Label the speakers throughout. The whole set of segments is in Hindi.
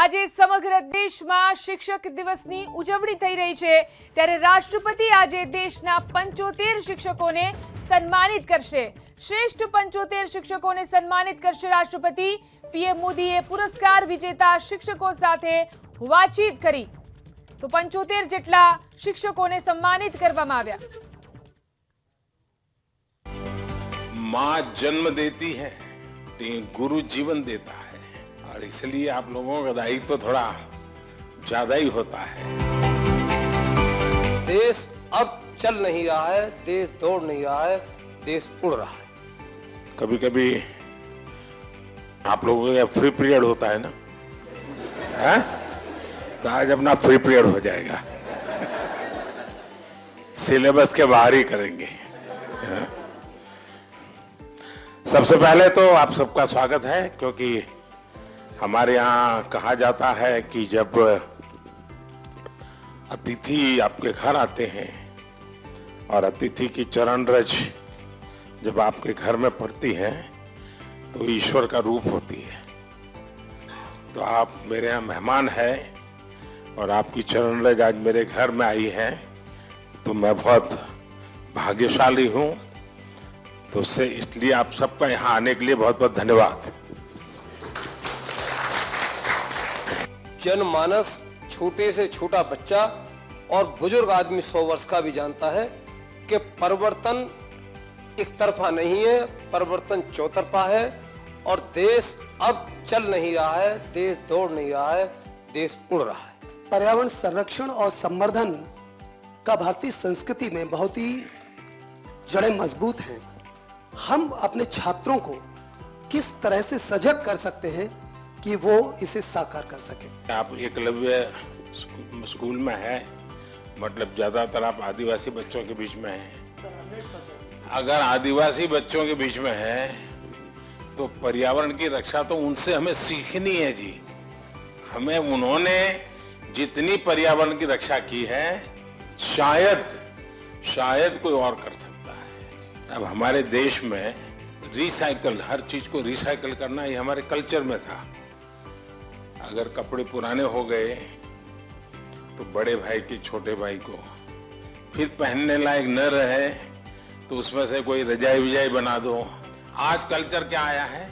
Speaker 1: આજે સમગ્ર દેશમાં શિક્ષક દિવસની ઉજવણી થઈ રહી છે ત્યારે રાષ્ટ્રપતિ આજે દેશના 75 શિક્ષકોને સન્માનિત કરશે। શ્રેષ્ઠ 75 શિક્ષકોને સન્માનિત કરશે રાષ્ટ્રપતિ। પીએમ મોદીએ પુરસ્કાર વિજેતા શિક્ષકો સાથે વાતચીત કરી તો 75 જેટલા શિક્ષકોને સન્માનિત કરવામાં આવ્યા।
Speaker 2: माँ जन्म देती है, गुरु जीवन देता है और इसलिए आप लोगों का दायित्व तो थोड़ा ज्यादा ही होता है।
Speaker 3: देश अब चल नहीं रहा है, देश दौड़ नहीं रहा है, देश उड़ रहा है।
Speaker 2: कभी कभी आप लोगों का फ्री पीरियड होता है ना, है? तो आज अपना फ्री पीरियड हो जाएगा, सिलेबस के बाहर ही करेंगे। सबसे पहले तो आप सबका स्वागत है, क्योंकि हमारे यहाँ कहा जाता है कि जब अतिथि आपके घर आते हैं और अतिथि की चरण रज जब आपके घर में पड़ती है तो ईश्वर का रूप होती है। तो आप मेरे यहाँ मेहमान हैं और आपकी चरण रज आज मेरे घर में आई है, तो मैं बहुत भाग्यशाली हूँ। तो उससे इसलिए आप सबका यहाँ आने के लिए बहुत बहुत धन्यवाद।
Speaker 3: जनमानस, छोटे से छोटा बच्चा और बुजुर्ग आदमी 100 वर्ष का भी जानता है कि परिवर्तन एक तरफा नहीं है, परिवर्तन चौतरफा है और देश अब चल नहीं रहा है, देश दौड़ नहीं रहा है, देश उड़ रहा है।
Speaker 4: पर्यावरण संरक्षण और संवर्धन का भारतीय संस्कृति में बहुत ही जड़ें मजबूत हैं। हम अपने छात्रों को किस तरह से सजग कर सकते हैं कि वो इसे साकार कर सके।
Speaker 2: आप एकलव्य स्कूल में है, मतलब ज्यादातर आप आदिवासी बच्चों के बीच में हैं। अगर आदिवासी बच्चों के बीच में है तो पर्यावरण की रक्षा तो उनसे हमें सीखनी है जी। हमें उन्होंने जितनी पर्यावरण की रक्षा की है शायद कोई और कर सकता है। अब हमारे देश में रिसाइकल, हर चीज को रिसाइकल करना ये हमारे कल्चर में था। अगर कपड़े पुराने हो गए तो बड़े भाई के छोटे भाई को फिर पहनने लायक न रहे तो उसमें से कोई रजाई विजाई बना दो। आज कल्चर क्या आया है?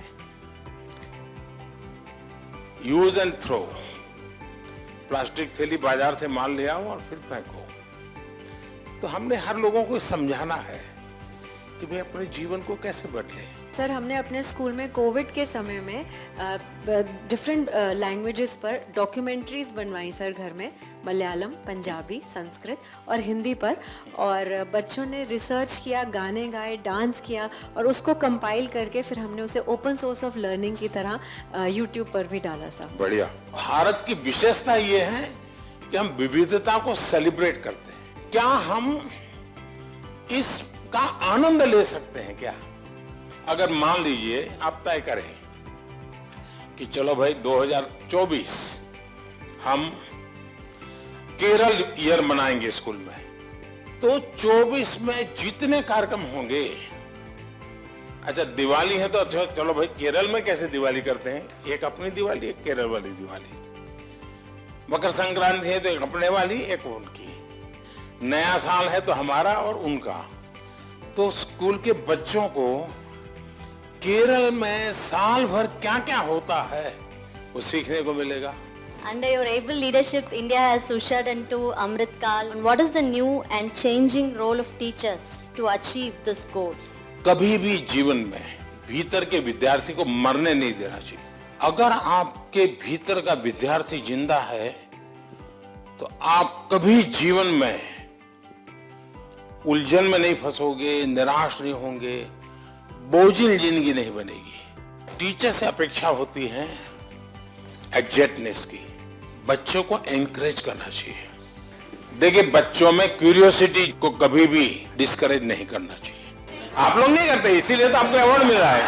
Speaker 2: Use and throw. प्लास्टिक थैली बाजार से माल ले आओ और फिर फेंको। तो हमने हर लोगों को समझाना है कि भाई अपने जीवन को कैसे बदले।
Speaker 5: सर, हमने अपने स्कूल में कोविड के समय में डिफरेंट लैंग्वेजेस पर डॉक्यूमेंट्रीज बनवाई सर घर में, मलयालम, पंजाबी, संस्कृत और हिंदी पर, और बच्चों ने रिसर्च किया, गाने गाए, डांस किया और उसको कंपाइल करके फिर हमने उसे ओपन सोर्स ऑफ लर्निंग की तरह यूट्यूब पर भी डाला सर।
Speaker 2: बढ़िया। भारत की विशेषता ये है कि हम विविधता को सेलिब्रेट करते हैं। क्या हम इसका आनंद ले सकते हैं क्या? अगर मान लीजिए आप तय करें कि चलो भाई 2024 हम केरल ईयर मनाएंगे स्कूल में, तो 24 में जितने कार्यक्रम होंगे, अच्छा दिवाली है तो अच्छा चलो भाई केरल में कैसे दिवाली करते हैं, एक अपनी दिवाली, एक केरल वाली दिवाली। मकर संक्रांति है तो एक अपने वाली, एक उनकी। नया साल है तो हमारा और उनका। तो स्कूल के बच्चों को केरल में साल भर क्या क्या होता है वो सीखने को मिलेगा।
Speaker 6: Under your able leadership, India has ushered into Amrit Kaal. What is the new and changing role of teachers to achieve this goal?
Speaker 2: कभी भी जीवन में भीतर के विद्यार्थी को मरने नहीं देना चाहिए। अगर आपके भीतर का विद्यार्थी जिंदा है तो आप कभी जीवन में उलझन में नहीं फंसोगे, निराश नहीं होंगे, बोझिल जिंदगी नहीं बनेगी। टीचर से अपेक्षा होती है एग्जैक्टनेस की। बच्चों को एनकरेज करना चाहिए। देखिए, बच्चों में क्यूरियोसिटी को कभी भी डिस्करेज नहीं करना चाहिए। आप लोग नहीं करते, इसीलिए तो आपको अवार्ड मिल रहा है।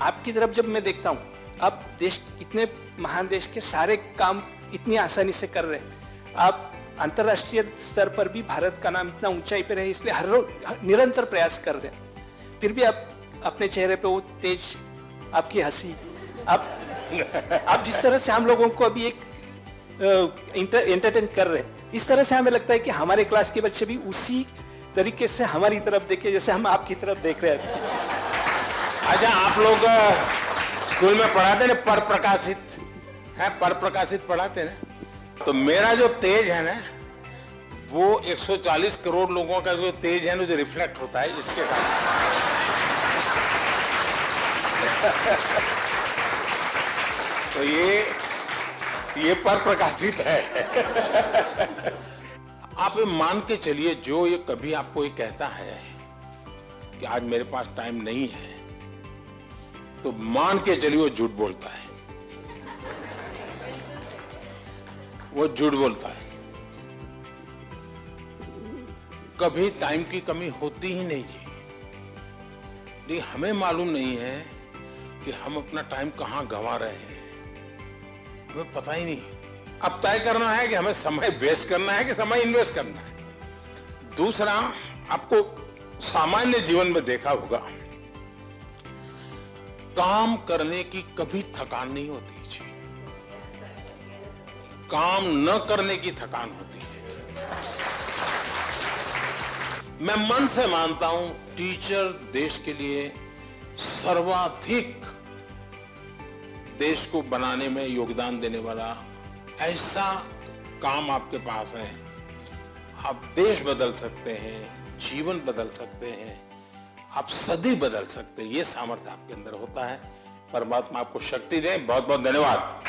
Speaker 7: आपकी तरफ जब मैं देखता हूँ, आप देश, इतने महान देश के सारे काम इतनी आसानी से कर रहे हैं। आप अंतर्राष्ट्रीय स्तर पर भी भारत का नाम इतना ऊंचाई पे रहे, इसलिए हर रोज निरंतर प्रयास कर रहे हैं। फिर भी आप अपने चेहरे पे वो तेज, आपकी हंसी, आप जिस तरह से हम लोगों को अभी एक एंटरटेन कर रहे हैं, इस तरह से हमें लगता है कि हमारे क्लास के बच्चे भी उसी तरीके से हमारी तरफ देखे जैसे हम आपकी तरफ देख रहे हैं।
Speaker 2: अच्छा, आप लोग स्कूल में पढ़ाते ना पर प्रकाशित है, पर प्रकाशित पढ़ाते ना, तो मेरा जो तेज है ना वो 140 करोड़ लोगों का जो तेज है ना जो रिफ्लेक्ट होता है इसके कारण। तो ये पर प्रकाशित है। आप ये मान के चलिए, जो ये कभी आपको ये कहता है कि आज मेरे पास टाइम नहीं है, तो मान के चलिए वो झूठ बोलता है, वो झूठ बोलता है। कभी टाइम की कमी होती ही नहीं जी, लेकिन हमें मालूम नहीं है कि हम अपना टाइम कहां गंवा रहे हैं, हमें पता ही नहीं। अब तय करना है कि हमें समय वेस्ट करना है कि समय इन्वेस्ट करना है। दूसरा, आपको सामान्य जीवन में देखा होगा, काम करने की कभी थकान नहीं होती जी, काम न करने की थकान होती है। मैं मन से मानता हूं टीचर देश के लिए सर्वाधिक देश को बनाने में योगदान देने वाला ऐसा काम आपके पास है। आप देश बदल सकते हैं, जीवन बदल सकते हैं, आप सदी बदल सकते हैं। ये सामर्थ्य आपके अंदर होता है। परमात्मा आपको शक्ति दे। बहुत बहुत धन्यवाद।